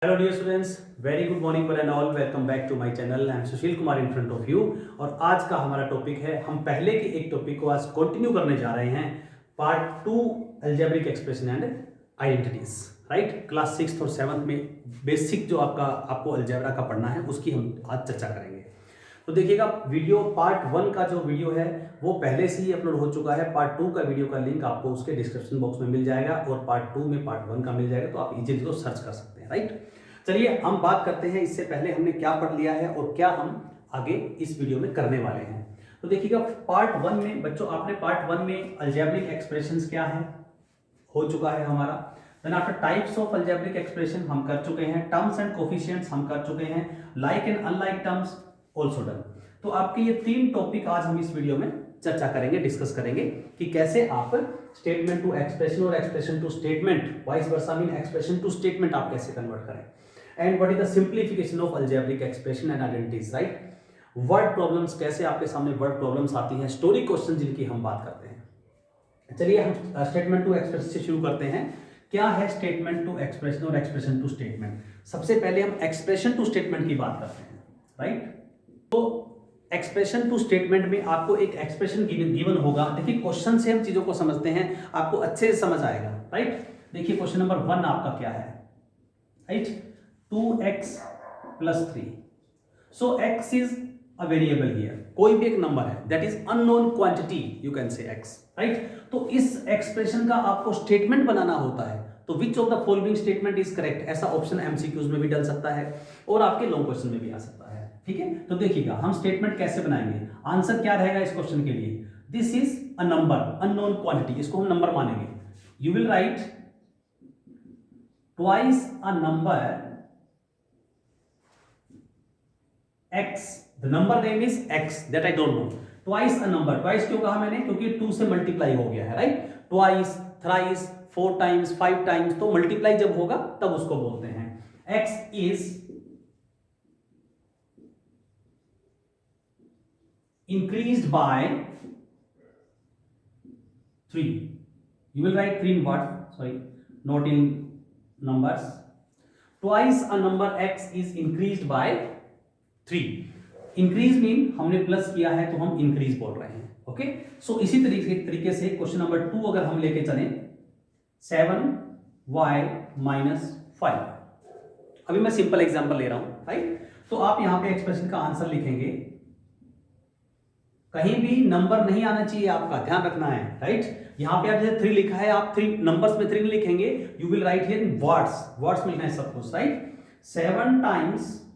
Hello dear students, very good morning one and all. Welcome back to my channel. I am Sushil Kumar in front of you. और आज का हमारा topic है, हम पहले के एक टॉपिक को आज कंटिन्यू करने जा रहे हैं, part 2 algebraic expression and identities. Right, class 6th और 7th में बेसिक जो आपको अलजेब्रा का पढ़ना है उसकी हम आज चर्चा करेंगे। तो देखिएगा, वीडियो पार्ट 1 का जो वीडियो है वो पहले से ही अपलोड हो चुका है। पार्ट 2 का वीडियो का लिंक आपको उसके डिस्क्रिप्शन बॉक्स में मिल जाएगा और पार्ट 2 में पार्ट 1 का मिल जाएगा, तो आप इजीली तो सर्च कर सकते हैं। राइट, चलिए हम बात करते हैं इससे पहले हमने क्या पढ़ लिया है और क्या हम आगे इस वीडियो में करने वाले हैं। तो देखिएगा, पार्ट 1 में बच्चों आपने पार्ट 1 में अलजेब्रिक एक्सप्रेशंस क्या है हो चुका है हमारा। Then after types of algebraic expression हम कर चुके हैं, टर्म्स एंड कोफिशिएंट्स हम कर चुके हैं, like and unlike terms also done. तो आपके ये 3 टॉपिक आज हम इस वीडियो में चर्चा करेंगे, डिस्कस करेंगे कि कैसे आप स्टेटमेंट टू एक्सप्रेशन और expression to statement, vice versa mean expression to statement आप कैसे कन्वर्ट करें, and what is the simplification of algebraic expression and identities. Right, word problems, कैसे आपके सामने वर्ड प्रॉब्लम्स आती हैं, स्टोरी क्वेश्चन जिनकी हम बात करते हैं। चलिए हम स्टेटमेंट टू एक्सप्रेशन से शुरू करते हैं। क्या है स्टेटमेंट टू एक्सप्रेशन और एक्सप्रेशन टू स्टेटमेंट? सबसे पहले हम एक्सप्रेशन टू स्टेटमेंट की बात करते हैं। राइट, तो एक्सप्रेशन टू स्टेटमेंट में आपको एक एक्सप्रेशन गिवन होगा। देखिए, क्वेश्चन से हम चीजों को समझते हैं, आपको अच्छे से समझ आएगा। राइट, देखिए क्वेश्चन नंबर 1 आपका क्या है? Right, 2x + 3। So x is a variable here, कोई भी एक नंबर है, that is unknown quantity, you can से x। राइट, तो इस एक्सप्रेशन का आपको स्टेटमेंट बनाना होता है। तो which of the following statement is correct, ऐसा ऑप्शन एमसीक्यूज में भी डल सकता है और आपके लॉन्ग क्वेश्चन में भी आ सकता है। ठीक है, तो देखिएगा हम स्टेटमेंट कैसे बनाएंगे। आंसर क्या रहेगा इस क्वेश्चन के लिए? This is a number, unknown quantity, इसको हम नंबर मानेंगे। You will right twice a number x, the number name is x that I don't know. Twice a number, twice क्यों कहा मैंने? क्योंकि 2 से मल्टीप्लाई हो गया है। Right, twice, thrice, 4 times, 5 times, तो मल्टीप्लाई जब होगा तब उसको बोलते हैं। x is increased by 3. You will write 3 in what? Sorry, not in numbers. Twice a number x is increased by 3. Increase mean हमने प्लस किया है तो हम इंक्रीज बोल रहे हैं। ओके, सो इसी तरीके से क्वेश्चन नंबर 2 अगर हम लेके चलें, 7y - 5। अभी मैं सिंपल एग्जांपल ले रहा हूं। राइट, तो आप यहां पे एक्सप्रेशन का आंसर लिखेंगे, कहीं भी नंबर नहीं आना चाहिए, आपका ध्यान रखना है। राइट, यहां पे आप जैसे 3 लिखा है, आप 3 नंबर्स में 3 लिखेंगे, you will write here in words, words में लिखना है सब कुछ। Right, 7 times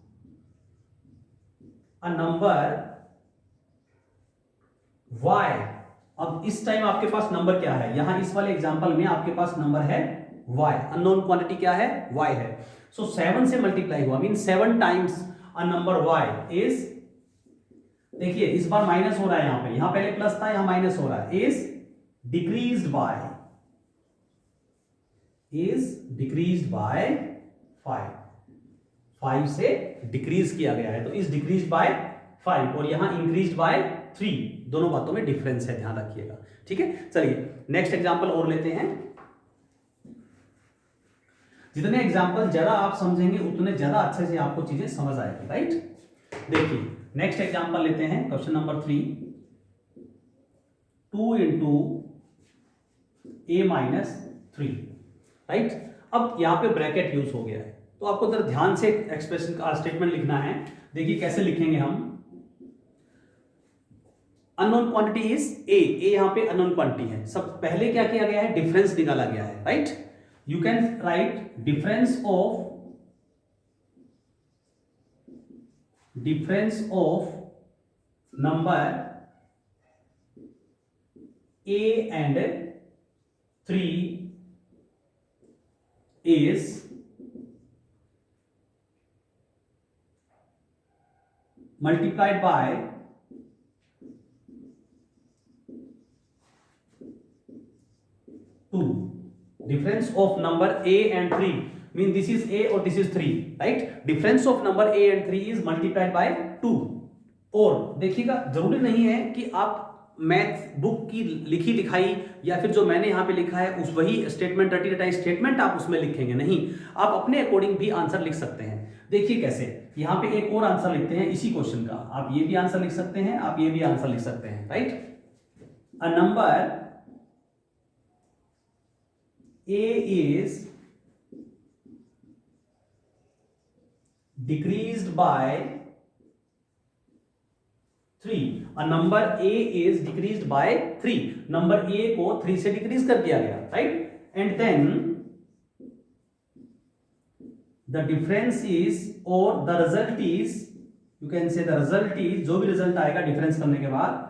a number y। अब इस टाइम आपके पास नंबर क्या है? यहां इस वाले एग्जांपल में आपके पास नंबर है y, अननोन क्वांटिटी क्या है? y है। सो 7 से मल्टीप्लाई हुआ, mean 7 times a number y is, देखिए इस बार माइनस हो रहा है, यहां पहले प्लस था, यहां माइनस हो रहा है, इज डिक्रीज्ड बाय 5। 5 से डिक्रीज किया गया है, तो इज डिक्रीज बाय 5 और यहां इंक्रीज बाय 3। दोनों बातों में डिफरेंस है, ध्यान रखिएगा। ठीक है, चलिए नेक्स्ट एग्जांपल और लेते हैं। जितने एग्जांपल ज्यादा आप समझेंगे उतने ज्यादा अच्छे से आपको चीजें समझ आएगी। राइट, देखिए नेक्स्ट एग्जांपल लेते हैं, क्वेश्चन नंबर 3, 2 × a - 3। राइट, अब यहां पे ब्रैकेट यूज हो गया है, तो आपको जरा ध्यान से एक्सप्रेशन का स्टेटमेंट लिखना है। देखिए कैसे लिखेंगे हम। अननोन क्वांटिटी इज ए, यहां पे अननोन क्वांटिटी है। सब पहले क्या किया गया है? डिफरेंस निकाला गया है। Right, you can write difference of number a and 3 is multiplied by 2. Difference of number a and 3 mean this is a or this is 3. Right, difference of number a and 3 is multiplied by 2. और देखिएगा, जरूरी नहीं है कि आप math book की लिखी लिखाई या फिर जो मैंने यहाँ पे लिखा है उस वही स्टेटमेंट, रटी रटाई स्टेटमेंट आप उसमें लिखेंगे नहीं, आप अपने अकॉर्डिंग भी आंसर लिख सकते हैं। देखिए कैसे, यहाँ पे एक और आंसर लिखते हैं इसी क्वेश्चन का, आप ये भी आंसर लिख सकते हैं, आप ये भी आंसर लिख सकते हैं, right. A number A is decreased by 3। A number A is decreased by 3। Number A को 3 से डिक्रीज कर दिया गया, right. And then the difference is, और the result is, you can say the result is, जो भी result आएगा difference करने के बाद,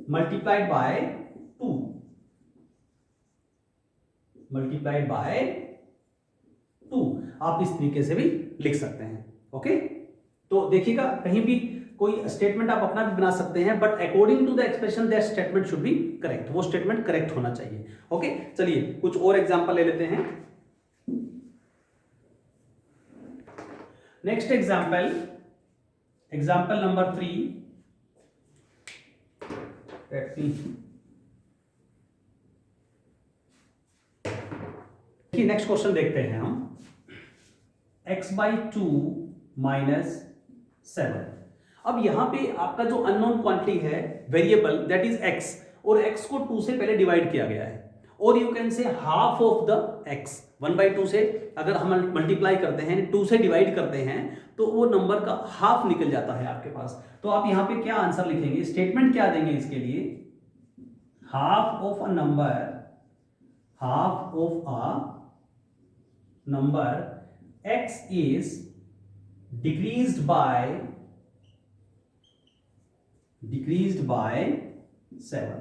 मल्टीप्लाइड बाय 2, मल्टीप्लाइड बाय 2। आप इस तरीके से भी लिख सकते हैं, ओके। तो देखिएगा कहीं भी कोई स्टेटमेंट आप अपना भी बना सकते हैं, but according to the expression that statement should be correct, वो स्टेटमेंट करेक्ट होना चाहिए, ओके। चलिए कुछ और एग्जांपल ले लेते हैं। Next example, example number 3। Next question देखते हैं हम। x/2 - 7। अब यहां पे आपका जो अननोन क्वांटिटी है वेरिएबल दैट इज x, और x को 2 से पहले डिवाइड किया गया है, और यू कैन से हाफ ऑफ द x। 1/2 से अगर हम मल्टीप्लाई करते हैं, 2 से डिवाइड करते हैं, तो वो नंबर का हाफ निकल जाता है आपके पास। तो आप यहां पे क्या आंसर लिखेंगे, स्टेटमेंट क्या देंगे इसके लिए, half of a number, half of a number x is decreased by 7।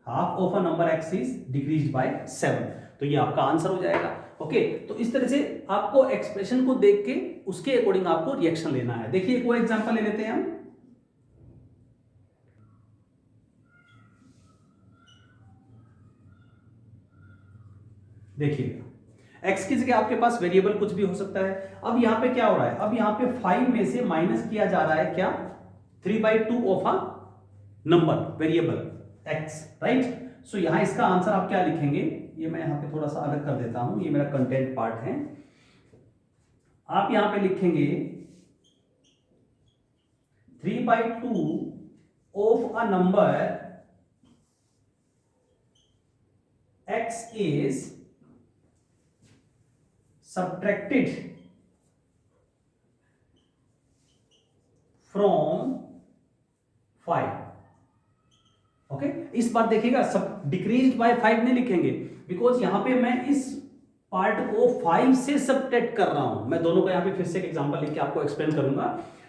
Half of a number x is decreased by 7, तो ये आपका आंसर हो जाएगा, ओके। तो इस तरह से आपको एक्सप्रेशन को देख के उसके अकॉर्डिंग आपको रिएक्शन लेना है। देखिए एक और एग्जांपल ले लेते हैं हम। देखिएगा x की जगह आपके पास वेरिएबल कुछ भी हो सकता है। अब यहां पे क्या हो रहा है, अब यहां पे 5 में से माइनस किया जा रहा है क्या, 3/2 of a number variable x, right. So यहां इसका आंसर आप क्या लिखेंगे, ये मैं यहां पे थोड़ा सा अलग कर देता हूं, ये मेरा कंटेंट पार्ट है। आप यहां पे लिखेंगे 3/2 of a number x is subtracted from 5, okay. इस बार देखिएगा सब डिक्रीज्ड बाय 5 नहीं लिखेंगे, बिकॉज यहां पे मैं इस पार्ट को 5 से सबट्रैक्ट कर रहा हूं। मैं दोनों का यहां पे फिर से एक एग्जांपल लेके आपको एक्सप्लेन करूंगा।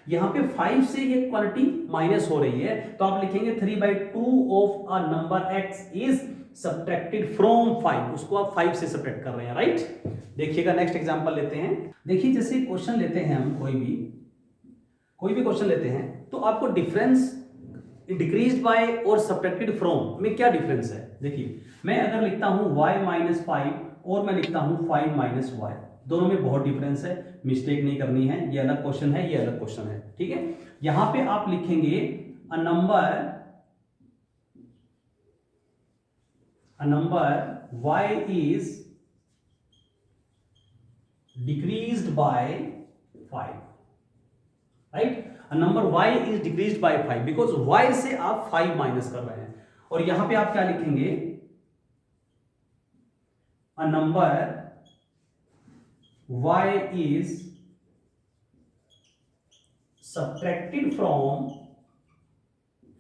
यहां पे 5 से ये क्वांटिटी माइनस हो रही है, तो आप लिखेंगे 3/2 of a number x is subtracted from 5, उसको आप 5 से सबट्रैक्ट कर रहे हैं, राइट। देखिएगा नेक्स्ट एग्जांपल लेते हैं। देखिए जैसे क्वेश्चन लेते हैं हम, कोई भी क्वेश्चन लेते हैं, तो आपको डिफरेंस डिक्रीज्ड बाय और सबट्रैक्टेड फ्रॉम में क्या डिफरेंस है। देखिए मैं अगर लिखता हूं y - 5 और मैं लिखता हूं 5 - y, दोनों में बहुत डिफरेंस है, मिस्टेक नहीं करनी है। ये अलग क्वेश्चन है, ये अलग क्वेश्चन है, ठीक है। यहां पे आप लिखेंगे a number y is decreased by 5, right. Number y is decreased by 5 because y से आप 5 माइनस कर रहे हैं, और यहां पे आप क्या लिखेंगे, a number y is subtracted from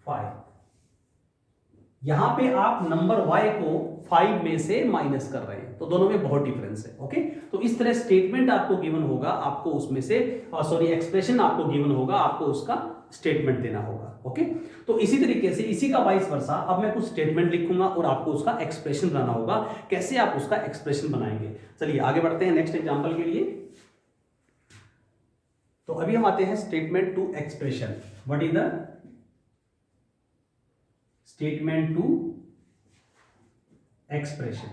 5। यहां पे आप नंबर y को 5 में से माइनस कर रहे हैं, तो दोनों में बहुत डिफरेंस है, ओके। तो इस तरह स्टेटमेंट आपको गिवन होगा, आपको उसमें से एक्सप्रेशन आपको गिवन होगा, आपको उसका स्टेटमेंट देना होगा, ओके। तो इसी तरीके से इसी का वाइस वर्सा, अब मैं कुछ स्टेटमेंट लिखूंगा और आपको उसका एक्सप्रेशन बनाना होगा। कैसे आप उसका एक्सप्रेशन बनाएंगे, चलिए आगे बढ़ते हैं नेक्स्ट एग्जाम्पल के लिए। तो अभी हम आते हैं statement to expression. What is the statement to expression.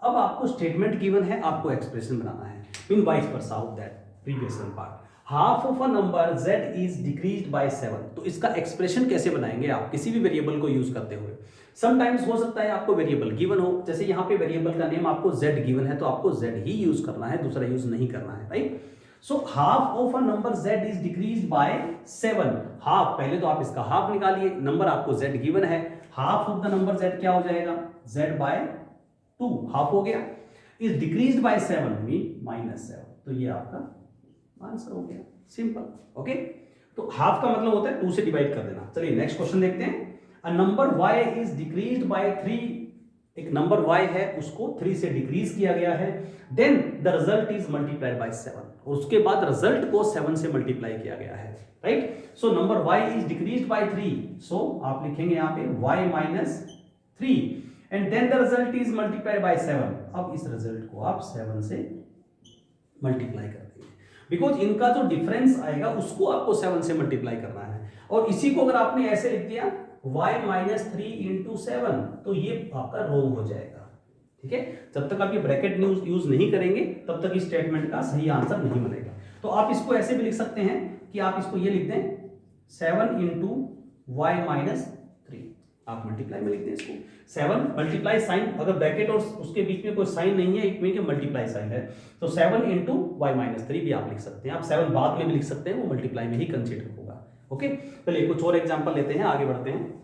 अब आपको स्टेटमेंट गिवन है, आपको एक्सप्रेशन बनाना है, mean vice versa of that previous part. Half of a number z is decreased by 7, तो इसका एक्सप्रेशन कैसे बनाएंगे आप किसी भी वेरिएबल को यूज करते हुए? समटाइम्स हो सकता है आपको वेरिएबल गिवन हो, जैसे यहाँ पे वेरिएबल का नेम आपको z गिवन है तो आपको z ही यूज करना है, दूसरा यूज नहीं करना है, right? So half of a number z is decreased by 7, half, पहले तो आप इसका हाफ निकालिए, नंबर आपको z गिवन है, half of the number z क्या हो जाएगा? z बाय 2, हाफ हो गया, इज डिक्रीज्ड बाय 7 मीन -7, तो ये आपका आंसर हो गया, सिंपल। ओके, तो हाफ का मतलब होता है 2 से डिवाइड कर देना। चलिए नेक्स्ट क्वेश्चन देखते हैं। A number y is decreased by 3, एक नंबर y है उसको 3 से डिक्रीज किया गया है, then the result is multiplied by 7, और उसके बाद रिजल्ट को 7 से मल्टीप्लाई किया गया है, right? So number y is decreased by 3, so आप लिखेंगे यहाँ पे y minus 3 and then the result is multiplied by 7। अब इस रिजल्ट को आप 7 से मल्टीप्लाई कर देंगे, बिकॉज इनका जो डिफरेंस आएगा उसको आपको 7 से मल्टीप्लाई करना है, और इसी को अगर आपने ऐसे लिख दिया y माइनस 3 इंटू 7, तो ये आपका रोंग हो जाएगा, ठीक है? जब तक आप ये ब्रैकेट यूज नहीं करेंगे तब तक इस स्टेटमेंट का सही आंसर नहीं बनेगा। तो आप इसको ऐसे भी लिख सकते हैं कि आप इसको ये लिख दें 7 इंटू वाई माइनस 3, आप मल्टीप्लाई में लिख दें इसको 7, मल्टीप्लाई साइन, अगर ब्रैकेट और उसके बीच में कोई साइन नहीं है, इट मीन कि मल्टीप्लाई साइन है, तो 7 इंटू वाई माइनस 3 भी आप लिख सकते हैं। आप 7 बाद में भी लिख सकते हैं, वो मल्टीप्लाई में ही कंसीडर होगा। ओके, चलिए कुछ और एग्जांपल लेते हैं, आगे बढ़ते हैं।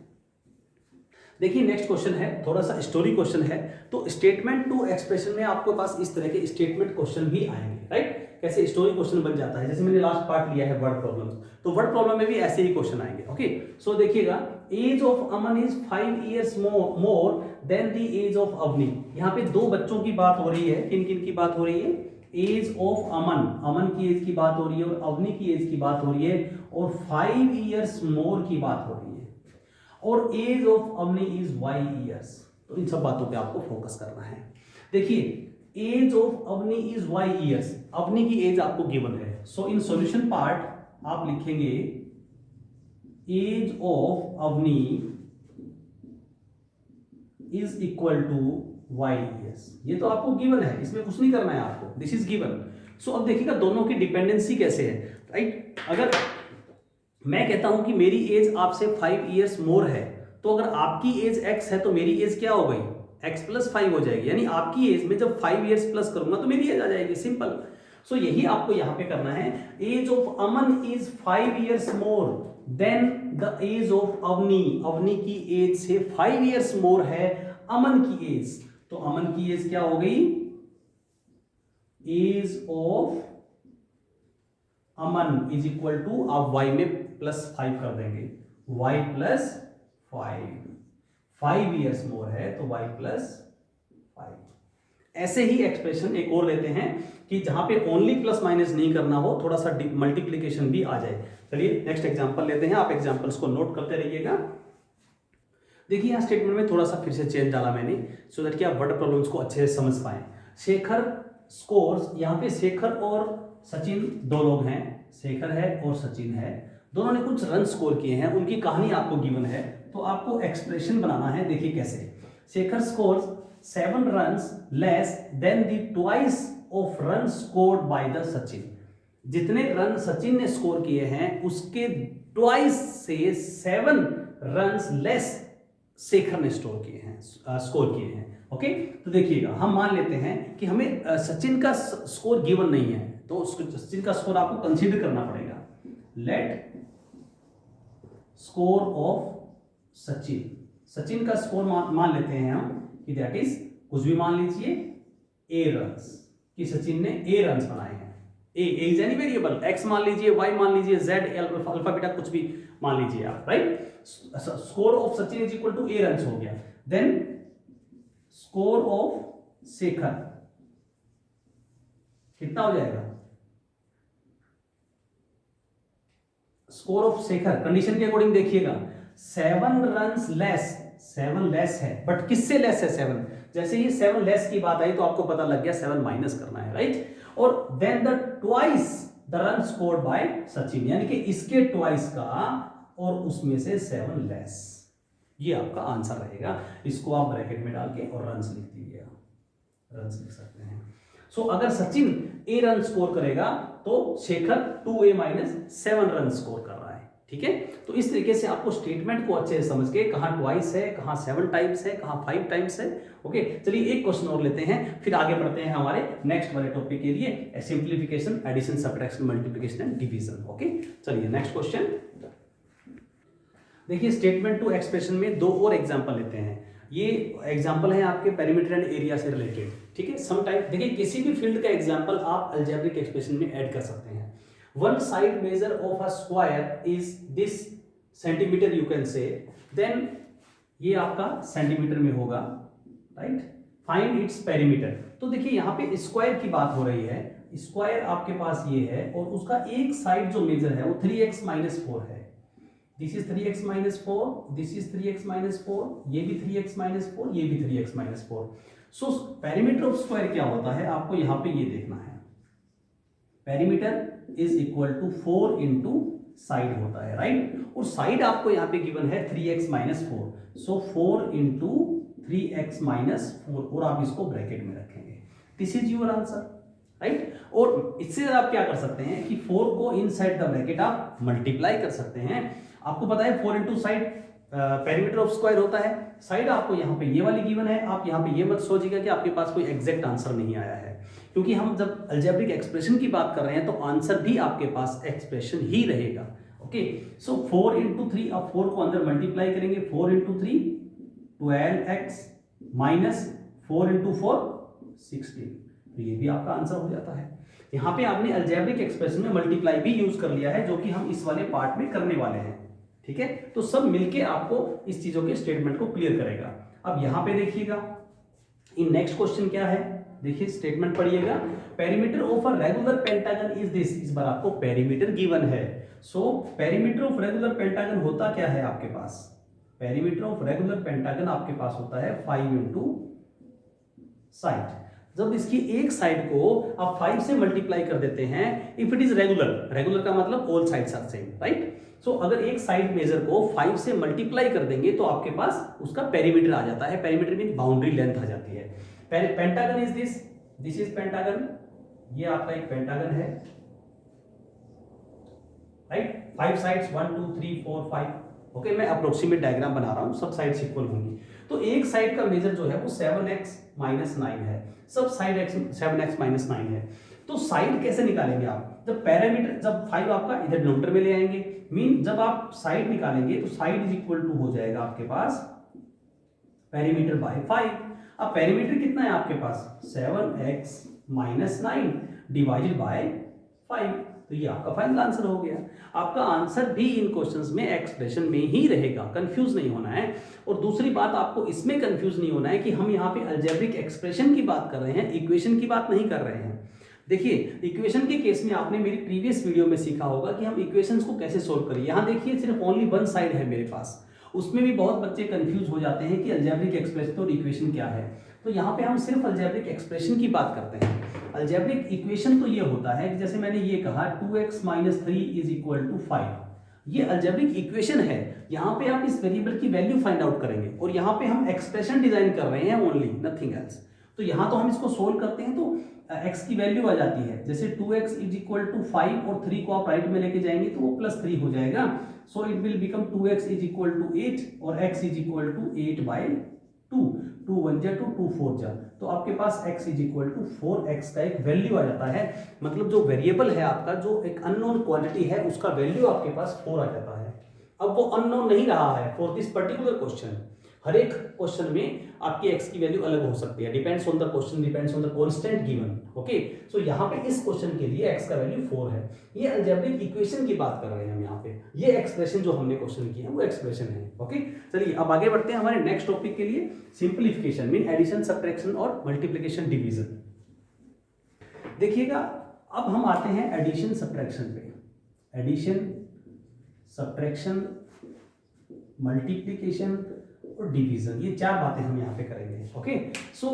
देखिए नेक्स्ट क्वेश्चन है, थोड़ा सा स्टोरी क्वेश्चन है, तो स्टेटमेंट टू एक्सप्रेशन में आपके पास इस तरह के स्टेटमेंट क्वेश्चन भी आएंगे, राइट? कैसे स्टोरी क्वेश्चन बन जाता है, जैसे मैंने लास्ट पार्ट लिया है वर्ड प्रॉब्लम, तो वर्ड प्रॉब्लम में भी ऐसे ही क्वेश्चन आएंगे। ओके, सो देखिएगा, age of Aman is 5 years more than the age of Avni. यहाँ पे दो बच्चों की बात हो रही है, किन किन की बात हो रही है? एज ऑफ अमन, अमन की एज की बात हो रही है, और अवनी की एज की बात हो रही है, और 5 years मोर की बात हो रही है, और age of Avni is y years. तो इन सब बातों पे आपको फोकस करना है। देखिए, age of Avni is y years, Avni की एज आपको गिवन है, सो इन सॉल्यूशन पार्ट आप लिखेंगे age of Avni is equal to y years. ये तो आपको गिवन है, इसमें कुछ नहीं करना है आपको, दिस इज गिवन। सो अब देखिएगा दोनों की डिपेंडेंसी कैसे है, राइट? अगर मैं कहता हूं कि मेरी एज आपसे 5 years मोर है, तो अगर आपकी एज x है तो मेरी एज क्या हो गई? x प्लस 5 हो जाएगी, यानी आपकी एज में जब 5 years प्लस करूंगा तो मेरी एज आ जाएगी, सिंपल। सो यही आपको यहां पे करना है, age of Aman is 5 years more than the age of Avni, Avni की एज से 5 years मोर है अमन की एज, तो अमन की एज क्या हो गई? Age of Aman is equal to, आप y में +5 कर देंगे, y प्लस 5 years मोर है तो y प्लस 5। ऐसे ही एक्सप्रेशन एक और लेते हैं कि जहां पे ओनली प्लस माइनस नहीं करना हो, थोड़ा सा मल्टीप्लीकेशन भी आ जाए। चलिए नेक्स्ट एग्जांपल लेते हैं, आप एग्जांपल्स को नोट करते रहिएगा। देखिए यहां स्टेटमेंट में थोड़ा सा फिर से चेंज डाला मैंने, सो दैट कि आप वर्ड प्रॉब्लम्स को अच्छे से समझ पाए। शेखर स्कोर्स, यहाँ पे शेखर और सचिन दो लोग हैं, शेखर है और सचिन है, दोनों ने कुछ रन स्कोर किए हैं, उनकी कहानी आपको गिवन है, तो आपको एक्सप्रेशन बनाना है। देखिए कैसे, Shekhar scores 7 runs less than the twice of run scored by the Sachin. जितने रन सचिन ने स्कोर किए हैं उसके ट्वाइस से 7 रन लेस शेखर ने स्कोर किए हैं। ओके, तो देखिएगा हम मान लेते हैं कि हमें सचिन का स्कोर गिवन नहीं है, तो सचिन का स्कोर आपको कंसीडर करना पड़ेगा। Let score of Sachin, Sachin का स्कोर मान लेते हैं हम कि दैट इज, कुछ भी मान लीजिए, ए रन्स, कि सचिन ने ए रन्स बनाए हैं। ए इज एनी वेरिएबल, एक्स मान लीजिए, वाई मान लीजिए, जेड, अल्फा बीटा कुछ भी मान लीजिए आप, right? Score of Sachin is equal to a runs हो गया, देन स्कोर ऑफ शेखर कितना हो जाएगा? स्कोर ऑफ शेखर कंडीशन के अकॉर्डिंग देखिएगा 7 रन्स लेस, 7 लेस है, बट किससे लेस है 7? जैसे ये 7 लेस की बात आई तो आपको पता लग गया 7 माइनस करना है, राइट? और then the twice the run scored by Sachin, यानी कि इसके ट्वाइस का और उसमें से 7 लेस, ये आपका आंसर रहेगा। इसको आप ब्रैकेट में डाल के और रन्स लिख दीजिएगा, रन्स लिख सकते हैं। सो अगर सचिन ए रन स्कोर करेगा तो Shekhar 2a minus 7 run score कर रहा है। ठीक है, तो इस तरीके से आपको स्टेटमेंट को अच्छे से समझ के कहाँ ट्वाइस है, कहाँ 7 टाइम्स है, कहाँ 5 टाइम्स है। ओके, चलिए एक क्वेश्चन और लेते हैं, फिर आगे बढ़ते हैं हमारे नेक्स्ट वाले टॉपिक के लिए, simplification, addition, subtraction, multiplication and division. Okay, चलिए नेक्स्ट क्वेश्चन देखिए। स्टेटमेंट टू एक्सप्रेशन में दो और एग्जांपल लेते हैं। ये एग्जांपल है आपके पेरीमीटर एंड एरिया से रिलेटेड। ठीक है, सम टाइप देखिए किसी भी फील्ड का एग्जांपल आप अलजेब्रिक एक्सप्रेशन में ऐड कर सकते हैं। One side measure of a square is this centimetre, you can say, then ये आपका सेंटीमीटर में होगा, राइट। Find its perimeter. तो देखिए यहाँ पे स्क्वायर की बात हो रही है, स्क्वायर आपके पास ये है और उसका एक साइड जो मेजर है वो 3x माइनस 4 है। This is 3x minus 4, this is 3x minus 4, ये भी 3x माइनस 4, ये भी 3x minus 4। So perimeter of square क्या होता है, आपको यहाँ पे ये देखना है। Perimeter is equal to 4 into side होता है, राइट। और साइड आपको यहाँ पे गिवन है 3x माइनस 4, सो 4 इंटू 3x माइनस 4, और आप इसको ब्रैकेट में रखेंगे। This is your answer, right. और इससे आप क्या कर सकते हैं कि 4 को इनसाइड द ब्रैकेट आप मल्टीप्लाई कर सकते हैं। आपको पता है 4 into side perimeter of square होता है। साइड आपको यहाँ पे ये वाली गिवन है, आप यहाँ पे ये मत सोचिएगा कि आपके पास कोई एग्जैक्ट आंसर नहीं आया है, क्योंकि हम जब अलजेब्रिक एक्सप्रेशन की बात कर रहे हैं तो आंसर भी आपके पास एक्सप्रेशन ही रहेगा। ओके, सो 4 इंटू 3, आप 4 को अंदर मल्टीप्लाई करेंगे, 4 इंटू 3 12x माइनस 4 इंटू 4 16, तो ये भी आपका आंसर हो जाता है। यहाँ पे आपने अलजेब्रिक एक्सप्रेशन में मल्टीप्लाई भी यूज कर लिया है, जो कि हम इस वाले पार्ट में करने वाले हैं। ठीक है, तो सब मिलके आपको इस चीजों के स्टेटमेंट को क्लियर करेगा। अब यहाँ पे देखिएगा, इन नेक्स्ट क्वेश्चन क्या है, देखिए स्टेटमेंट पढ़िएगा। Perimeter of a regular pentagon is this, इस बार आपको पेरीमीटर गिवन है। So perimeter of regular pentagon होता क्या है आपके पास, पेरीमीटर ऑफ रेगुलर पेंटागन आपके पास होता है 5 इंटू साइड। जब इसकी एक साइड को आप 5 से मल्टीप्लाई कर देते हैं, if it is regular, regular का मतलब all sides are same, right. So अगर एक साइड मेजर को 5 से मल्टीप्लाई कर देंगे तो आपके पास उसका पेरीमीटर आ जाता है। पेरीमीटर मीन बाउंड्री लेंथ आ जाती है। Pentagon is this, this is pentagon, ये आपका एक पेंटागन है, राइट। 5 साइड्स 1 2 3 4 5। ओके, मैं अप्रोक्सीमेट डायग्राम बना रहा हूं, सब साइड्स इक्वल होंगी। तो एक साइड का मेजर जो है वो 7x माइनस 9 है, सब साइड 7x माइनस 9 है। तो साइड कैसे निकालेंगे आप, जब पैरामीटर, जब 5 आपका इधर डिनोमिनेटर में ले आएंगे, मीन जब आप साइड निकालेंगे तो साइड इज इक्वल टू हो जाएगा आपके पास पेरीमीटर बाय 5। अब पेरीमीटर कितना है आपके पास, 7x माइनस 9 डिवाइडेड बाय 5, तो ये आपका फाइनल आंसर हो गया। आपका आंसर भी इन क्वेश्चंस में एक्सप्रेशन में ही रहेगा, कंफ्यूज नहीं होना है। और दूसरी बात, आपको इसमें कंफ्यूज नहीं होना है कि हम यहाँ पे अलजेब्रिक एक्सप्रेशन की बात कर रहे हैं, इक्वेशन की बात नहीं कर रहे हैं। देखिए इक्वेशन के केस में आपने मेरी प्रीवियस वीडियो में सीखा होगा कि हम इक्वेशंस को कैसे सोल्व करें। यहाँ देखिए सिर्फ ओनली वन साइड है मेरे पास, उसमें भी बहुत बच्चे कंफ्यूज हो जाते हैं कि अलजेब्रिक एक्सप्रेशन और इक्वेशन क्या है। तो यहाँ पे हम सिर्फ अलजेब्रिक एक्सप्रेशन की बात करते हैं। अलजेब्रिक इक्वेशन तो ये होता है कि जैसे मैंने ये कहा 2x minus 3 is equal to 5, ये अलजेब्रिक इक्वेशन है। यहाँ पे आप इस वेरिएबल की वैल्यू फाइंड आउट करेंगे और यहाँ पे हम एक्सप्रेशन डिजाइन कर रहे हैं, ओनली नथिंग एल्स। तो यहाँ तो हम इसको सोल्व करते हैं तो x की वैल्यू आ जाती है, जैसे 2x इज इक्वल टू 5 और 3 को आप राइट में लेके जाएंगे तो वो +3 हो जाएगा। So it will become 2x is equal to 8 और x इज इक्वल टू 8/2, 2 1 जा 2 2 4 जा, तो आपके पास x is equal to 4x का एक वैल्यू आ जाता है। मतलब जो वेरिएबल है आपका, जो एक अननोन क्वांटिटी है, उसका वैल्यू आपके पास 4 आ जाता है। अब वो अननोन नहीं रहा है फॉर दिस पर्टिकुलर क्वेश्चन। हर एक क्वेश्चन में आपकी x की वैल्यू अलग हो सकती है, depends on the question, depends on the constant given. Okay, so यहाँ पे इस क्वेश्चन के लिए x का वैल्यू 4 है। ये अलजेब्रिक इक्वेशन की बात कर रहे हैं हम यहाँ पे, ये एक्सप्रेशन जो हमने क्वेश्चन की है वो एक्सप्रेशन है। ओके, चलिए अब आगे बढ़ते हैं हमारे नेक्स्ट टॉपिक के लिए, सिंप्लीफिकेशन मीन एडिशन, सब्ट्रैक्शन और मल्टीप्लिकेशन, डिवीजन। देखिएगा अब हम आते हैं एडिशन सब्ट्रैक्शन पे। एडिशन, सब्ट्रैक्शन, मल्टीप्लिकेशन और डिवीजन, ये 4 बातें हम यहाँ पे करेंगे। ओके, सो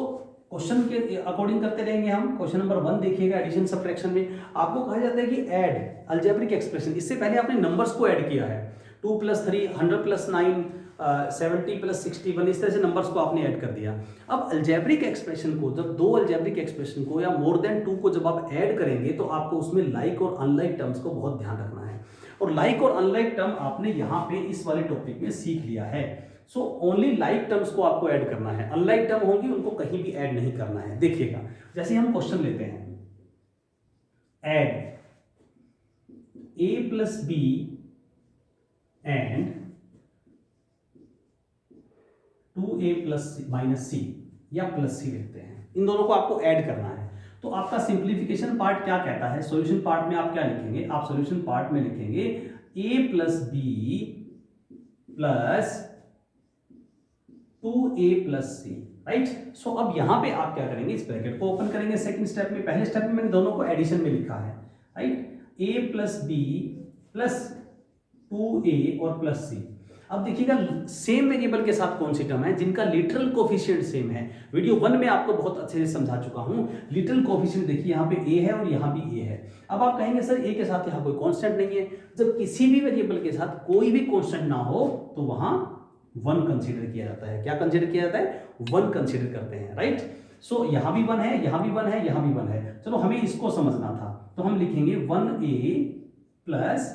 क्वेश्चन के अकॉर्डिंग करते रहेंगे हम। क्वेश्चन नंबर 1 देखिएगा, एडिशन सब्ट्रैक्शन में आपको कहा जाता है कि ऐड अलजेब्रिक एक्सप्रेशन। इससे पहले आपने नंबर्स को ऐड किया है, 2 + 3 100 + 9 70 प्लस 61, इस तरह से नंबर्स को आपने ऐड कर दिया। अब अलजेब्रिक एक्सप्रेशन को, जब दो अलजेब्रिक एक्सप्रेशन को या मोर देन 2 को जब आप ऐड करेंगे तो आपको उसमें लाइक और अनलाइक टर्म्स को बहुत ध्यान रखना है। और लाइक और अनलाइक टर्म आपने यहाँ पे इस वाले टॉपिक में सीख लिया है। सो ओनली लाइक टर्म्स को आपको ऐड करना है, अनलाइक टर्म होंगी उनको कहीं भी ऐड नहीं करना है। देखिएगा, जैसे हम क्वेश्चन लेते हैं, add a plus B and 2a plus minus C, या प्लस सी लिखते हैं, इन दोनों को आपको ऐड करना है। तो आपका सिंप्लीफिकेशन पार्ट क्या कहता है, सॉल्यूशन पार्ट में आप क्या लिखेंगे, आप सॉल्यूशन पार्ट में लिखेंगे a plus B plus 2a plus C, right. So अब यहां पे आप क्या करेंगे, इस ब्रैकेट को ओपन करेंगे सेकंड स्टेप में। पहले स्टेप में मैंने दोनों को एडिशन में लिखा है, right, a plus B plus 2a और प्लस सी। अब देखिएगा सेम वेरिएबल के साथ कौन सी टर्म है जिनका लिटरल कोफिशिएंट सेम है। वीडियो 1 में आपको बहुत अच्छे से समझा चुका हूं। लिटरल कोफिशिएंट देखिए यहाँ पे a है और यहाँ भी a है। अब आप कहेंगे सर a के साथ यहाँ कोई कांस्टेंट नहीं है। जब किसी भी वेरिएबल के साथ कोई भी कांस्टेंट ना हो तो वहां 1 कंसीडर किया जाता है। क्या कंसीडर किया जाता है, 1 कंसीडर करते हैं, राइट। सो यहाँ भी 1 है, यहाँ भी 1 है, यहाँ भी 1 है। चलो हमें इसको समझना था, तो हम लिखेंगे 1a प्लस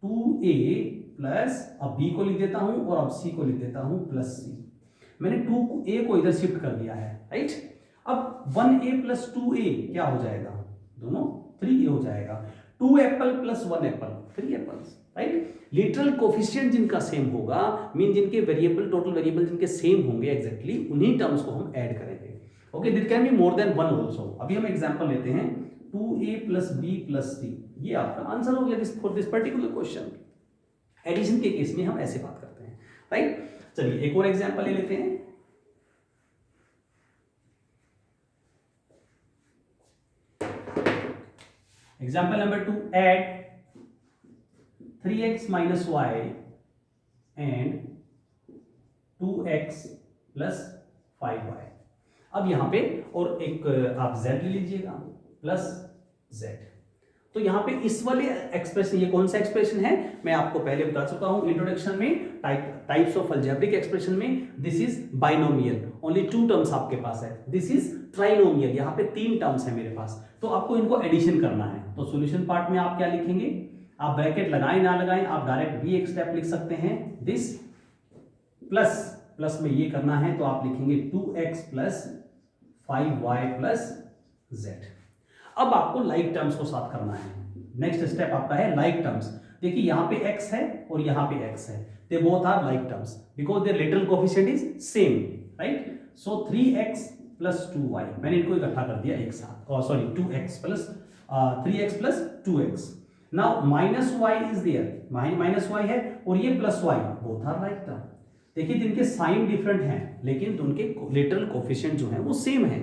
2a प्लस, अब b को लिख देता हूं और अब c को लिख देता हूं प्लस c। मैंने 2a को इधर शिफ्ट कर दिया है, राइट। अब 1a प्लस 2a क्या हो जाएगा, दोनों 3a हो जाएगा। 2 apple plus 1 apple 3 apples, right. Literal coefficient जिनका सेम होगा, मीन जिनके वेरिएबल, टोटल वेरिएबल जिनके सेम होंगे एग्जैक्टली, उन्हीं टर्म्स को हम ऐड करेंगे। Okay, that can be more than 1 also. अभी हम एग्जांपल लेते हैं 2a plus b plus c, ये आपका आंसर हो गया for this particular question. Addition के केस में हम ऐसे बात करते हैं, राइट। चलिए एक और एग्जांपल ले लेते हैं। Example number 2, add 3x minus y and 2x plus 5y। अब यहां पे और एक आप z ले लीजिएगा प्लस z। तो यहाँ पे इस वाले एक्सप्रेशन, ये कौन सा एक्सप्रेशन है मैं आपको पहले बता चुका हूं इंट्रोडक्शन में, टाइप्स ऑफ अलजेब्रिक एक्सप्रेशन में। This is binomial, only 2 terms आपके पास है। दिस इज ट्राइनोमियल, यहाँ पे 3 टर्म्स है मेरे पास। तो आपको इनको एडिशन करना है। तो सॉल्यूशन पार्ट में आप क्या लिखेंगे, आप ब्रैकेट लगाएं ना लगाएं, आप डायरेक्ट भी एक स्टेप लिख सकते हैं, दिस प्लस प्लस में ये करना है तो आप लिखेंगे 2x plus 5y plus z। अब आपको लाइक टर्म्स को साथ करना है। नेक्स्ट स्टेप आपका है लाइक टर्म्स। देखिए यहाँ पे x है और यहाँ पे x है, they both are like terms because their literal coefficient is same, right. So 3x plus 2y, मैंने इनको इकट्ठा कर दिया एक साथ, और sorry 2x plus 3x plus 2x। Now minus y is there, minus y है और ये plus y, both are like term. देखिए जिनके साइन डिफरेंट हैं लेकिन उनके लिटरल कोफिशिएंट जो है वो सेम है,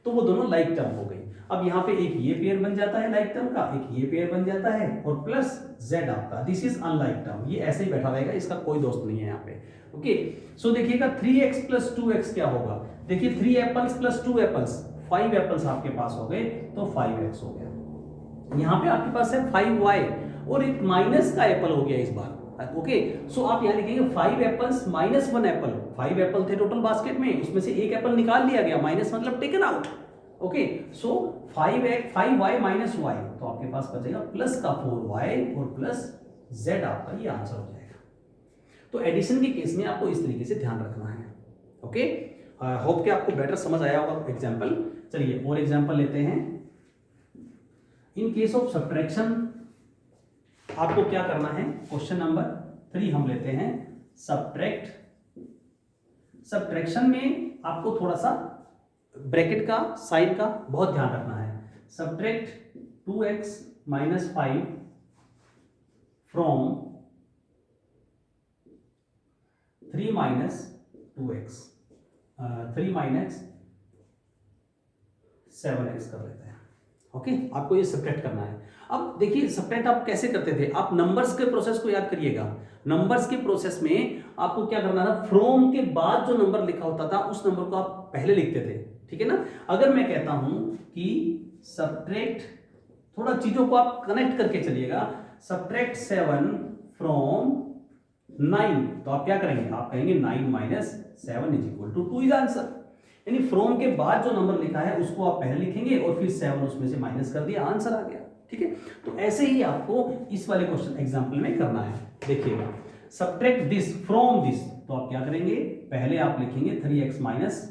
तो वो दोनों लाइक टर्म हो गई। अब यहाँ पे एक ये पेयर बन जाता है लाइक टर्म का, एक ये पेयर बन जाता है और प्लस z आपका, दिस इज अनलाइक टर्म। ये ऐसे ही बैठा रहेगा, इसका कोई दोस्त नहीं है यहाँ पे। ओके, सो देखिएगा 3x प्लस 2x क्या होगा, देखिए 3 एप्पल्स प्लस 2 एप्पल्स, 5 एप्पल्स आपके पास हो गए तो 5x हो गया। यहाँ पे आपके पास है 5y और एक माइनस का एप्पल हो गया इस बार। ओके, सो आप यहाँ लिखेंगे 5 एप्पल्स माइनस 1 एप्पल। 5 एप्पल थे टोटल बास्केट में, उसमें से एक एप्पल निकाल लिया गया, माइनस मतलब टेकन आउट। ओके, सो 5y माइनस y, तो आपके पास बचेगा प्लस का 4y और प्लस z, आपका ये आंसर हो जाएगा। तो एडिशन के केस में आपको इस तरीके से ध्यान रखना है। ओके, होप कि आपको बेटर समझ आया होगा एग्जाम्पल। चलिए और एग्जाम्पल लेते हैं। इन केस ऑफ सब्ट्रैक्शन आपको क्या करना है, क्वेश्चन नंबर 3 हम लेते हैं। सब्ट्रैक्शन में आपको थोड़ा सा ब्रैकेट का साइन का बहुत ध्यान रखना है। Subtract 2x minus 5 from 3 minus 2x, 3 minus 7x कर लेते हैं। ओके, आपको ये सब्ट्रैक्ट करना है। अब देखिए सब्ट्रैक्ट आप कैसे करते थे, आप नंबर्स के प्रोसेस को याद करिएगा। नंबर्स के प्रोसेस में आपको क्या करना था, फ्रॉम के बाद जो नंबर लिखा होता था उस नंबर को आप पहले लिखते थे, ठीक है ना। अगर मैं कहता हूं कि सब्ट्रैक्ट, थोड़ा चीजों को आप कनेक्ट करके चलिएगा, सब्ट्रैक्ट 7 फ्रॉम 9, तो आप क्या करेंगे, आप कहेंगे 9 minus 7 is equal to 2 is answer. यानी फ्रॉम के बाद जो नंबर लिखा है उसको आप पहले लिखेंगे और फिर 7 उसमें से माइनस कर दिया, आंसर आ गया। ठीक है, तो ऐसे ही आपको इस वाले क्वेश्चन एग्जांपल में करना है। देखिएगा, सब्ट्रैक्ट दिस फ्रॉम दिस, तो आप क्या करेंगे, पहले आप लिखेंगे 3x माइनस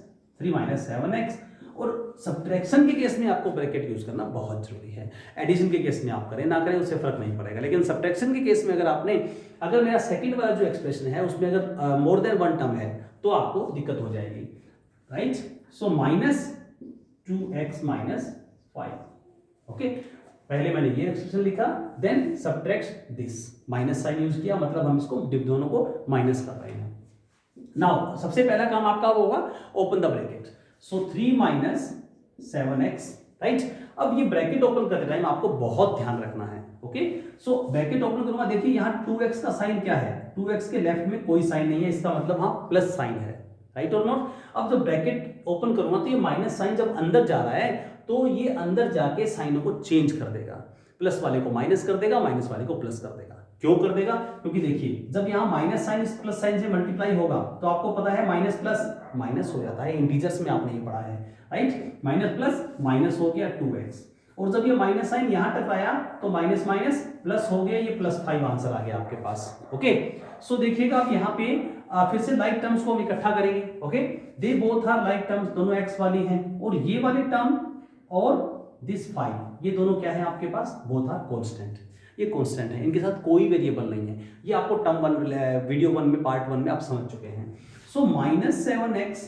3 माइनस 7x, और सब्ट्रैक्शन के केस में आपको ब्रैकेट यूज करना बहुत जरूरी है। एडिशन के केस में आप करें ना करें उससे फर्क नहीं पड़ेगा, लेकिन सब्ट्रैक्शन के केस में अगर मेरा सेकंड वाला जो एक्सप्रेशन है उसमें अगर मोर देन वन टर्म है तो आपको दिक्कत हो जाएगी, right. So minus 2x minus 5, okay, पहले मैंने ये एक्सप्रेशन लिखा, then subtract this, minus sign use किया, मतलब हम इसको दोनों को माइनस कर रहे हैं। नाउ सबसे पहला काम आपका होगा, open the bracket, so 3 minus 7x, right. अब ये ब्रैकेट ओपन करते टाइम आपको बहुत ध्यान रखना है, ओके। सो ब्रैकेट ओपन करूंगा, देखिए यहाँ 2x का साइन क्या है, 2x के लेफ्ट में कोई साइन नहीं है, इसका मतलब हाँ प्लस साइन है, राइट और नॉट। अब जब ब्रैकेट ओपन करूंगा तो ये माइनस साइन जब अंदर जा रहा है तो ये अंदर जाके साइनों को चेंज कर देगा, प्लस वाले को माइनस कर देगा, माइनस वाले को प्लस कर देगा। क्यों कर देगा, क्योंकि देखिए जब यहाँ माइनस साइन इस प्लस साइन से मल्टीप्लाई होगा तो आपको पता है माइनस प्लस माइनस हो जाता है, इंटीजर्स में आपने ये पढ़ा है, राइट। माइनस प्लस माइनस हो गया 2x, और जब ये माइनस साइन यहां टकराया तो माइनस माइनस प्लस हो गया, ये +5 आंसर आ गया आपके पास, ओके। सो देखिएगा आप यहाँ पे फिर से लाइक टर्म्स को हम इकट्ठा करेंगे, okay. They both are like terms, दोनों x वाली हैं, और ये वाले टर्म और दिस 5, ये दोनों क्या है आपके पास, बोथ आर कांस्टेंट, ये कांस्टेंट है, इनके साथ कोई वेरिएबल नहीं है। ये आपको टर्म 1 वीडियो 1 में पार्ट 1 में आप समझ चुके हैं। सो माइनस 7x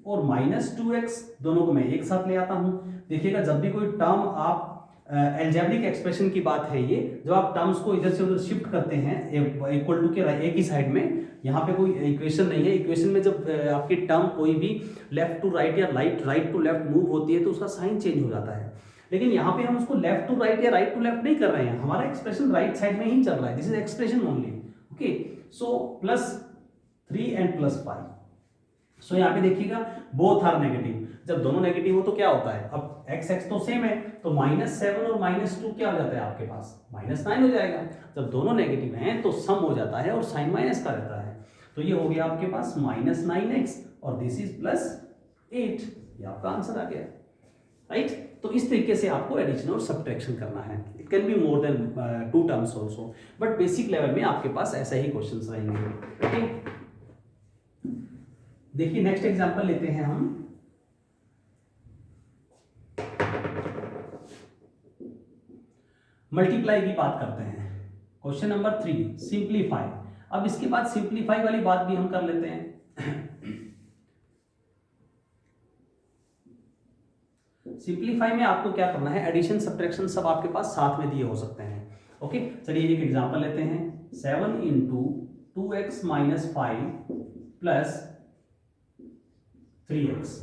और माइनस 2x दोनों को मैं एक साथ ले आता हूं। देखिएगा जब भी कोई टर्म आप एल्जेब्रिक एक्सप्रेशन की बात है ये, जब आप टर्म्स को इधर से उधर शिफ्ट करते हैं इक्वल टू के एक ही साइड में, यहाँ पे कोई इक्वेशन नहीं है, इक्वेशन में जब आपकी टर्म कोई भी लेफ्ट टू राइट या राइट टू लेफ्ट मूव होती है तो उसका साइन चेंज हो जाता है, लेकिन यहाँ पे हम उसको लेफ्ट टू राइट या राइट टू लेफ्ट नहीं कर रहे हैं, हमारा एक्सप्रेशन राइट साइड में ही चल रहा है, this is expression only, okay. So +3 and +5, सो यहाँ पे देखिएगा बोथ आर नेगेटिव, जब दोनों नेगेटिव हो तो क्या होता है, अब x तो सेम है तो -7 और -2 क्या हो जाता है आपके पास, -9 हो जाएगा। जब दोनों नेगेटिव हैं तो सम हो जाता है और साइन माइनस का रहता है, तो ये हो गया आपके पास -9x और दिस इज +8, ये आपका आंसर आ गया, राइट। तो इस तरीके से आपको एडिशन और सब्ट्रैक्शन करना है। It can be more then 2 terms also, but basic level में आपके पास ऐसा ही क्वेश्चन रहेंगे, ओके। देखिए नेक्स्ट एग्जांपल लेते हैं हम, मल्टीप्लाई की बात करते हैं। Question number 3, simplify. अब इसके बाद सिंप्लीफाई वाली बात भी हम कर लेते हैं। सिंप्लीफाई में आपको क्या करना है, एडिशन सब्ट्रैक्शन सब आपके पास साथ में दिए हो सकते हैं, ओके। चलिए एक एग्जांपल लेते हैं, 7 × 2x - 5 + 3x,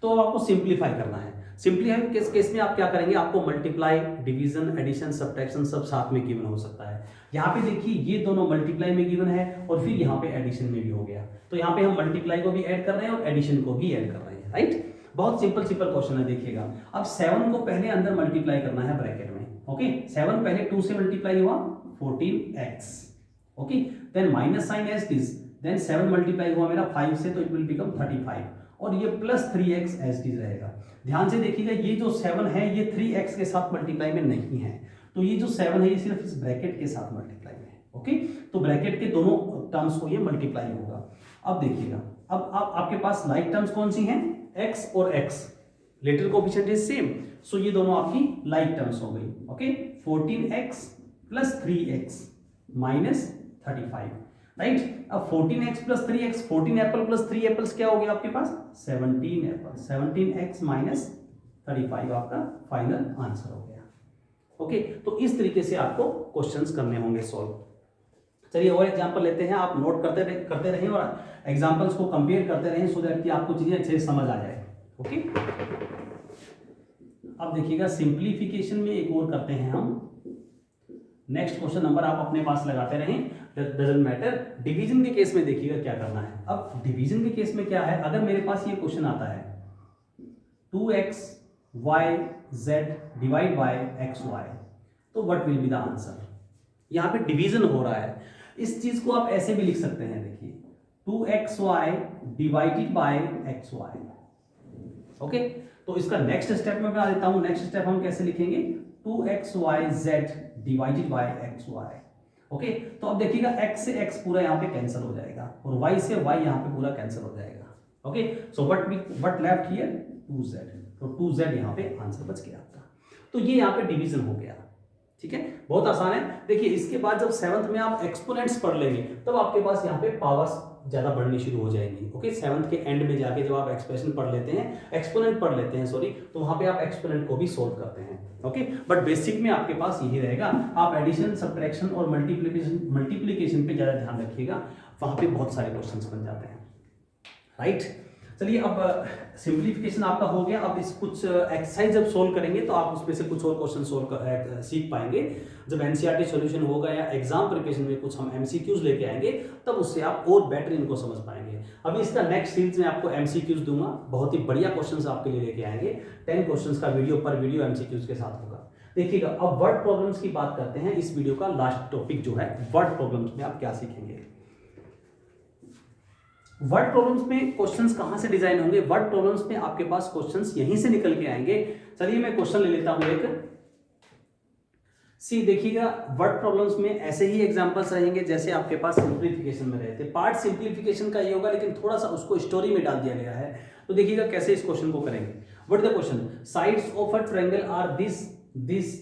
तो अब आपको सिंप्लीफाई करना है। सिंप्लीफाई किस केस में आप क्या करेंगे, आपको मल्टीप्लाई, डिवीजन, एडिशन, सब्ट्रैक्शन सब साथ में गिवन हो सकता है। यहाँ पे देखिए ये दोनों मल्टीप्लाई में गिवन है और फिर यहाँ पे एडिशन में भी हो गया, तो यहाँ पे हम मल्टीप्लाई को भी ऐड कर रहे हैं और एडिशन को भी ऐड कर रहे हैं, राइट। बहुत सिंपल क्वेश्चन है, देखिएगा। अब 7 को पहले अंदर मल्टीप्लाई करना है ब्रैकेट में, ओके। 7 पहले 2 से मल्टीप्लाई हुआ 14x, okay, then minus sign as this, then 7 multiply हुआ मेरा 5 से, तो इट विल बिकम 35, और ये +3x एज इट रहेगा। ध्यान से देखिएगा ये जो 7 है ये 3x के साथ मल्टीप्लाई में नहीं है, तो ये जो 7 है ये सिर्फ इस ब्रैकेट के साथ मल्टीप्लाई में है, ओके। तो ब्रैकेट के दोनों टर्म्स को ये मल्टीप्लाई होगा। अब देखिएगा, अब आपके पास लाइक टर्म्स कौन सी हैं, x और x, letter coefficient is same, so ये दोनों आपकी लाइक टर्म्स हो गई, ओके। 14x + 3x - 35, right. अब 14x + 3x, 14 एप्पल + 3 एप्पल्स क्या हो गया आपके पास, 17 एप्पल, 17x - 35 आपका फाइनल आंसर हो गया, ओके। तो इस तरीके से आपको क्वेश्चंस करने होंगे सॉल्व। चलिए और एग्जांपल लेते हैं, आप नोट करते रहें और एग्जांपल्स को कंपेयर करते रहें, सो दैट कि आपको चीजें अच्छे से समझ आ जाए, ओके। अब देखिएगा सिंप्लीफिकेशन में एक और करते हैं हम। नेक्स्ट क्वेश्चन नंबर आप अपने पास लगाते रहें, डजंट मैटर। डिवीजन के केस में देखिएगा क्या करना है। अब डिवीजन के केस में क्या है, अगर मेरे पास ये क्वेश्चन आता है 2x y z divide by xy, तो what will be the answer. यहाँ पे डिवीजन हो रहा है, इस चीज को आप ऐसे भी लिख सकते हैं, देखिए 2xy divided by xy। Okay, तो इसका नेक्स्ट स्टेप में बना देता हूं। नेक्स्ट स्टेप हम कैसे लिखेंगे, 2xyz divided by xy। Okay, तो अब देखिएगा x से x पूरा यहाँ पे कैंसिल हो जाएगा और y से y यहाँ पे पूरा कैंसिल हो जाएगा। Okay, so what left here 2z, तो 2z यहाँ पे आंसर बच गया आपका। तो ये यहाँ पे डिवीजन हो गया, ठीक है, बहुत आसान है। देखिए इसके बाद जब 7th में आप एक्सपोनेंट्स पढ़ लेंगे तब आपके पास यहाँ पे पावर्स ज्यादा बढ़नी शुरू हो जाएंगी। ओके, 7th के एंड में जाके जब आप एक्सप्रेशन पढ़ लेते हैं, एक्सपोनेंट पढ़ लेते हैं सॉरी, तो वहां पे आप एक्सपोनेंट को भी सोल्व करते हैं। ओके, बट बेसिक में आपके पास यही रहेगा। आप एडिशन, सब्ट्रैक्शन और मल्टीप्लीकेशन पे ज्यादा ध्यान रखिएगा, वहां पे बहुत सारे क्वेश्चंस बन जाते हैं, राइट। चलिए अब सिंप्लीफिकेशन आपका हो गया। अब इस कुछ एक्सरसाइज जब सोल्व करेंगे तो आप उसमें से कुछ और क्वेश्चन सोल्व सीख पाएंगे। जब एनसीईआरटी सॉल्यूशन होगा या एग्जाम प्रिपरेशन में कुछ हम एमसीक्यूज लेके आएंगे तब उससे आप और बेटर इनको समझ पाएंगे। अभी इसका नेक्स्ट सीरीज में आपको एमसीक्यूज दूंगा, बहुत ही बढ़िया क्वेश्चंस आपके लिए लेके आएंगे। 10 क्वेश्चंस का वीडियो पर वीडियो एमसीक्यूज के साथ होगा। देखिएगा अब वर्ड प्रॉब्लम्स की बात करते हैं। इस वीडियो का लास्ट टॉपिक जो है वर्ड प्रॉब्लम्स में आप क्या सीखेंगे। वर्ड प्रॉब्लम्स में क्वेश्चंस कहां से डिजाइन होंगे, वर्ड प्रॉब्लम्स में आपके पास क्वेश्चंस यहीं से निकल के आएंगे। चलिए मैं क्वेश्चन ले लेता हूं एक। सी देखिएगा वर्ड प्रॉब्लम्स में ऐसे ही एग्जांपल्स रहेंगे जैसे आपके पास सिंप्लीफिकेशन में रहे थे। पार्ट सिंप्लीफिकेशन का ये होगा लेकिन थोड़ा सा उसको स्टोरी में डाल दिया गया है। तो देखिएगा कैसे इस क्वेश्चन को करेंगे। What is the question, sides of a triangle are this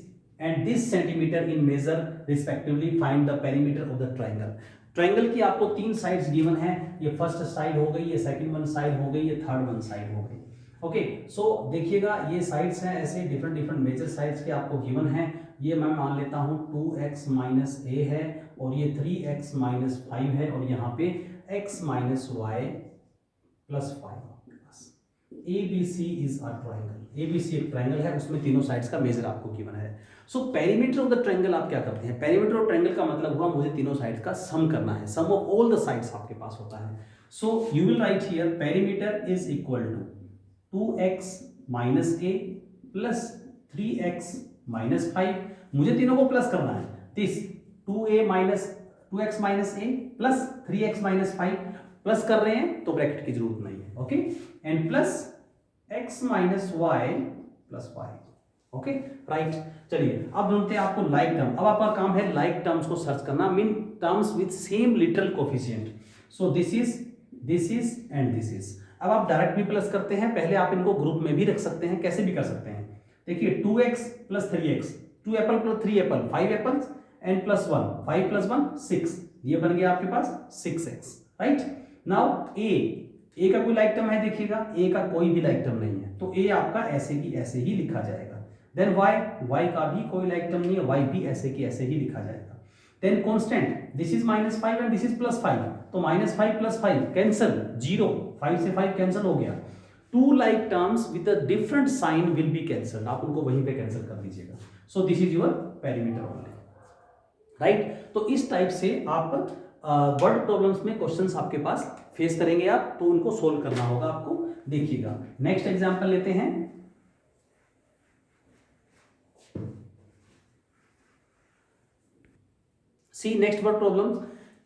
and this centimetre in measure respectively, find the perimeter of the triangle. Triangle की आपको 3 साइड्स गिवन है, ये फर्स्ट साइड हो गई, ये सेकंड वन साइड हो गई, ये थर्ड वन साइड हो गई। ओके, सो देखिएगा ये साइड्स हैं ऐसे डिफरेंट मेजर साइड्स के आपको गिवन है। ये मैं मान लेता हूं 2x माइनस ए है और ये 3x माइनस 5 है और यहाँ पे x minus y plus 5। ABC is a triangle. ABC एक ट्रायंगल है, उसमें तीनों साइड्स का मेजर आपको गिवन है। So perimeter of the triangle आप क्या करते हैं, पेरीमीटर ऑफ ट्रायंगल का मतलब हुआ मुझे तीनों साइड्स का सम करना है, sum of all the sides आपके पास होता है। So you will write here perimeter is equal to 2x minus a plus 3x minus 5। मुझे तीनों को प्लस करना है, this 2x minus a plus 3x minus 5 plus कर रहे हैं तो ब्रैकेट की जरूरत नहीं है। Okay, and plus x minus y plus 5। Okay, right. चलिए अब ढूंढते हैं आपको लाइक टर्म। अब आपका काम है लाइक टर्म्स को सर्च करना, mean terms with same literal coefficient. So this is and this is. अब आप डायरेक्ट भी प्लस करते हैं, पहले आप इनको ग्रुप में भी रख सकते हैं, कैसे भी कर सकते हैं। देखिए 2x plus 3x, 2 apple plus 3 Apple 5 apples and plus 1, 5 plus 1 6, ये बन गया आपके पास 6x, राइट। नाउ ए का कोई लाइक टर्म है, देखिएगा ए का कोई भी लाइक टर्म नहीं है तो ए आपका ऐसे की ऐसे ही लिखा जाएगा। देन y का भी कोई लाइक टर्म नहीं है, y भी ऐसे की ऐसे ही लिखा जाएगा। Then constant, this is -5 and this is +5, तो -5 + 5 कैंसिल, 0, 5 से 5 कैंसिल हो गया। 2 like terms with a different sign will be cancelled, आप उनको वहीं पे कैंसिल कर दीजिएगा। So this is your perimeter only, right. तो इस टाइप से आप वर्ड प्रॉब्लम्स में क्वेश्चंस आपके पास फेस करेंगे आप, तो उनको सोल्व करना होगा आपको। देखिएगा नेक्स्ट एग्जांपल लेते हैं। See next word problems.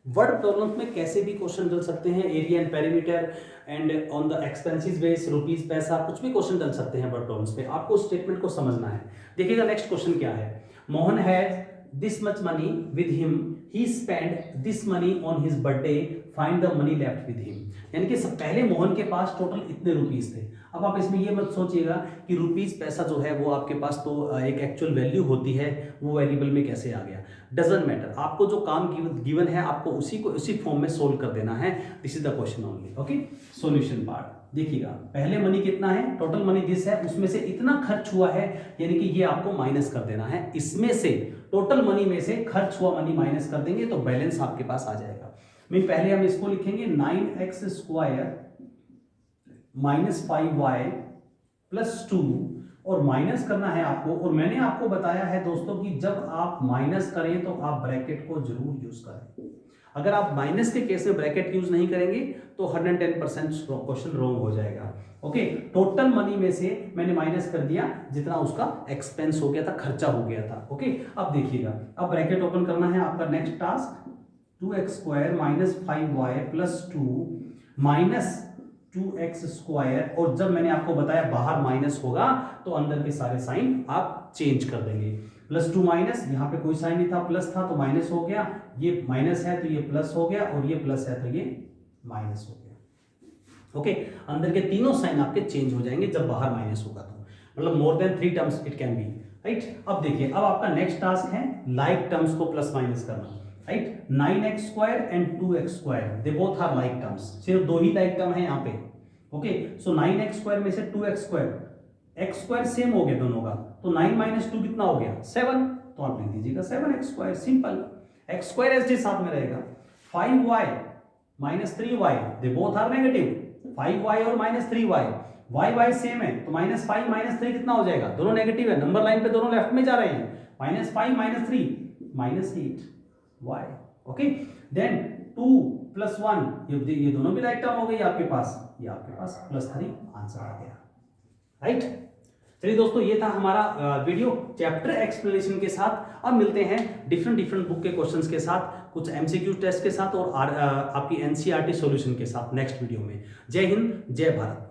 Word problems में कैसे भी क्वेश्चन डल सकते हैं, area and perimeter and on the expenses base, rupees पैसा, कुछ भी क्वेश्चन डल सकते हैं वर्ड प्रॉब्लम्स पे। आपको स्टेटमेंट को समझना है। देखिएगा नेक्स्ट क्वेश्चन क्या है, Mohan has this much money with him, he spent this money on his birthday, find the money left with him। यानी कि पहले मोहन के पास टोटल इतने रुपीस थे। अब आप इसमें ये मत सोचिएगा कि रुपीस पैसा जो है वो आपके पास तो एक एक्चुअल वैल्यू होती है, वो वेरिएबल में कैसे आ गया, डजंट मैटर। आपको जो काम गिवन है आपको उसी फॉर्म में सोल्व कर देना है। This is the question only. Okay, solution part देखिएगा, पहले मनी कितना है, टोटल मनी दिस है, उसमें से इतना खर्च हुआ है, यानी कि ये आपको माइनस कर देना है। इसमें से टोटल मनी में से खर्च हुआ मनी माइनस कर देंगे तो बैलेंस आपके पास आ जाएगा। मैं पहले हम इसको लिखेंगे 9x square minus 5y plus 2, और माइनस करना है आपको। और मैंने आपको बताया है दोस्तों कि जब आप माइनस करें तो आप ब्रैकेट को जरूर यूज करें। अगर आप माइनस के केस में ब्रैकेट यूज नहीं करेंगे तो 110% क्वेश्चन रॉन्ग हो जाएगा। ओके, टोटल मनी में से मैंने माइनस कर दिया जितना उसका एक्सपेंस हो गया था, खर्चा हो गया था। ओके, अब देखिएगा, अब ब्रैकेट ओपन करना है आपका next task. 2x² minus 5y plus 2 minus 2x², और जब मैंने आपको बताया बाहर माइनस होगा तो अंदर के सारे साइन आप चेंज कर देंगे। प्लस 2 माइनस, यहाँ पे कोई साइन नहीं था, प्लस था तो माइनस हो गया, ये माइनस है तो ये प्लस हो गया, और ये प्लस है तो ये माइनस हो गया। ओके, अंदर के तीनों साइन आपके चेंज हो जाएंगे जब बाहर माइनस होगा तो, मतलब more than 3 terms it can be, right. अब देखिए, अब आपका नेक्स्ट टास्क है लाइक टर्म्स को प्लस माइनस करना, right. 9x² and 2x² they both are like terms, सिर्फ दो ही लाइक टर्म है यहाँ पे। ओके, सो 9x² में से 2x², x² सेम हो गया दोनों का, तो 9 माइनस 2 कितना हो गया 7, तो आप लिख दीजिएगा 7x², सिंपल। x² ऐसे साथ में रहेगा। 5y minus 3y they both are negative, 5y और माइनस 3y, y सेम है तो माइनस 5 माइनस 3 कितना हो जाएगा, दोनों नेगेटिव है, नंबर लाइन पे दोनों लेफ्ट में जा रहे हैं, minus 5 minus 3 minus 8y। Okay, then 2 plus 1, ये दोनों भी लाइक टर्म हो गई आपके पास, ये आपके पास प्लस 3 आंसर आ गया, राइट। चलिए दोस्तों, ये था हमारा वीडियो चैप्टर एक्सप्लेनेशन के साथ। अब मिलते हैं डिफरेंट बुक के क्वेश्चंस के साथ, कुछ एमसीक्यू टेस्ट के साथ और आपकी एनसीईआरटी सॉल्यूशन के साथ नेक्स्ट वीडियो में। जय हिंद, जय भारत।